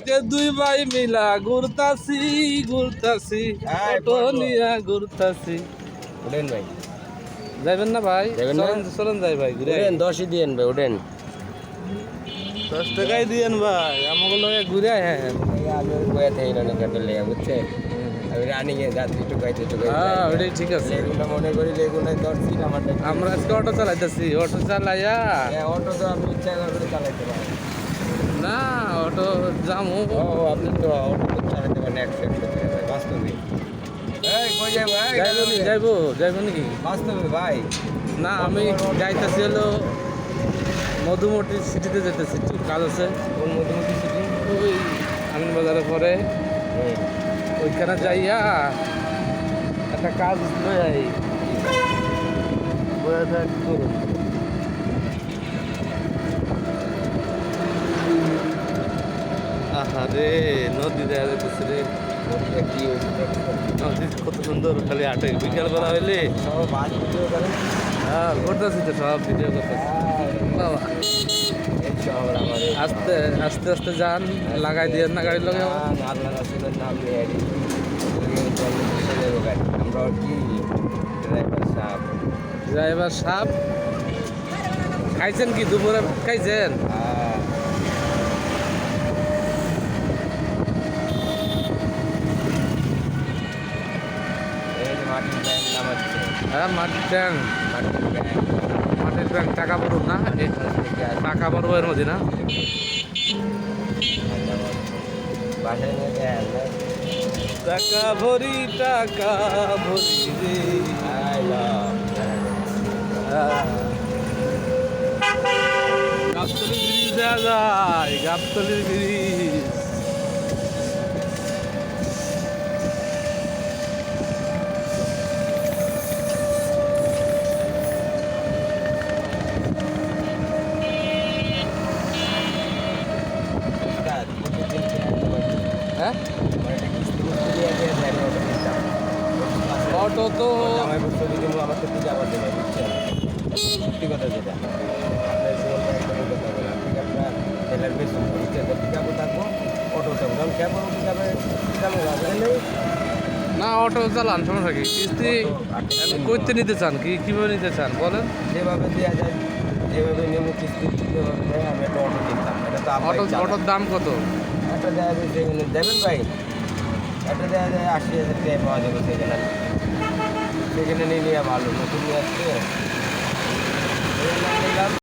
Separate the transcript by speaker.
Speaker 1: আজকে দুই ভাই মিলা ঘুরতাছি ঘুরতাছি অটো নিয়া ঘুরতাছি।
Speaker 2: উঠেন ভাই,
Speaker 1: যাইবেন না ভাই?
Speaker 2: যাইবেন না?
Speaker 1: চলেন চলেন যাই ভাই ঘুরে
Speaker 2: উঠেন 10ই দিয়েন ভাই, উঠেন।
Speaker 1: 10 টাকাই দিয়েন ভাই, আমাকে লগে ঘুরে হ্যাঁ
Speaker 2: আমি বয়ে থাকি না কাটে লেগে, বুঝছেন? আমি রানিংয়ে যাচ্ছি টুকাইতে
Speaker 1: হ্যাঁ ওইটাই ঠিক আছে।
Speaker 2: লেগুনা মনে করি লেগুনায় 10 সিট আমার।
Speaker 1: আমরা আজকে অটো চালাইতেছি, অটো চালাইয়া
Speaker 2: অটো তো আমি ইচ্ছা করে চালাইতে পারি
Speaker 1: না, অটো যামু।
Speaker 2: ও আপনি তো অটো তো চালাইতে পারেন অ্যাকসেপ্ট করতে ভাই, বাস্তবে। এই কই যাই ভাই?
Speaker 1: যাইবো নাকি?
Speaker 2: বাস্তবে ভাই।
Speaker 1: না আমি যাইতেছি হলো মধুমতি সিটিতে যেতেছি, একটু কাজ আছে।
Speaker 2: কোন মধুমতি সিটি?
Speaker 1: ওই আমিন বাজারের পরে ওইখানে যাইয়া একটা কাজ লই আই। বলে থাক করুন। আহা রে, নদী দেখা যাইতেছে রে।
Speaker 2: নদীটা কি হয়েছে দেখছেন?
Speaker 1: নদী কত সুন্দর, খালি হাটে বিকালবেলা হইলে।
Speaker 2: সব বাস ভিডিও করেন।
Speaker 1: হ্যাঁ করতেছি তো, সব ভিডিও করতেছি বাবা।
Speaker 2: এই শহর আমাদের।
Speaker 1: আস্তে আস্তে আস্তে যান, লাগাই দিয়ে না গাড়ির লগে।
Speaker 2: আল্লাহ রাসূলের নাম নিয়ে আইছি। আমরা কি ড্রাইভার সাহেব?
Speaker 1: ড্রাইভার সাহেব খাইছেন কি? দুপুরে খাইছেন?
Speaker 2: মাটির ব্যাংক নামাচ্ছে।
Speaker 1: হ্যাঁ মাটির ট্যাং,
Speaker 2: মাটির ব্যাংক
Speaker 1: মাটির ট্যাং টাকা পড়ুন না, টাকা পড়বো এর মধ্যে না।
Speaker 2: বাসায় নিয়ে দেয়
Speaker 1: টাকা ভরি রে। গাবতলির ব্রিজ দেওয়া যায়, গাবতলির ব্রিজ। হ্যাঁ অটো তো
Speaker 2: আমার তো পূজা করতে পারি, বুঝছেন? সত্যি কথা যেটা আপনার জীবনটা একদমই কথা বলে পিকআপটা তেলের বেশি বুঝছেন, তো পিকআপও থাকবো, অটো থাকবো, কারণ ক্যাবও পিকআপে চালু হবে নেই
Speaker 1: না, অটো চালান সমস্যা কি? কিস্তি করতে নিতে চান কি, কিভাবে নিতে চান বলেন?
Speaker 2: যেভাবে দেওয়া যায়, যেভাবে নেমে কিস্তি যেভাবে দেয়, আমি একটা অটো কিনতাম। এটা তো
Speaker 1: অটোর দাম কত?
Speaker 2: একটা দেওয়া যায় সেখানে দেবেন ভাই, একটা দেওয়া যায় 80,000 টাকায় পাওয়া যাবে সেখানে। সেখানে নিয়ে নেওয়া ভালো, নতুন নিয়ে আসছে।